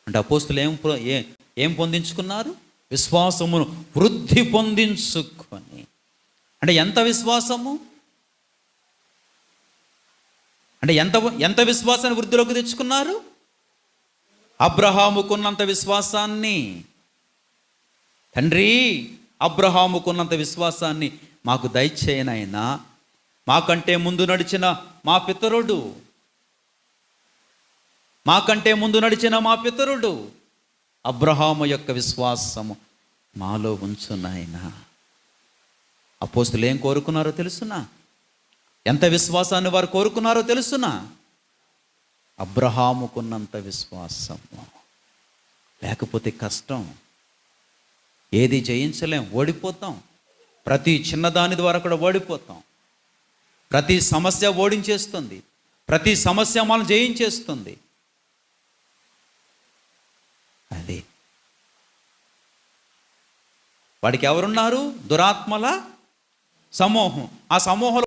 అంటే అపోస్తులు ఏం పొందించుకున్నారు? విశ్వాసమును వృద్ధి పొందించుకొని. అంటే ఎంత విశ్వాసము? అంటే ఎంత విశ్వాసాన్ని వృద్ధిలోకి తెచ్చుకున్నారు? అబ్రహాముకున్నంత విశ్వాసాన్ని. తండ్రి, అబ్రహాముకున్నంత విశ్వాసాన్ని మాకు దయచేయనైనా. మాకంటే ముందు నడిచిన మా పితరుడు, అబ్రహాము యొక్క విశ్వాసము మాలో ఉంచు నాయనా. అపోస్తులు ఏం కోరుకున్నారో తెలుసునా? ఎంత విశ్వాసాన్ని వారు కోరుకున్నారో తెలుసునా? అబ్రహాముకున్నంత విశ్వాసము. లేకపోతే కష్టం, ఏది జయించలేం, ఓడిపోతాం. ప్రతి చిన్నదాని ద్వారా కూడా ఓడిపోతాం. ప్రతి సమస్య ఓడించేస్తుంది, ప్రతి సమస్య మనం జయించేస్తుంది. అది వాడికి ఎవరున్నారు? దురాత్మల సమూహం. ఆ సమూహంలో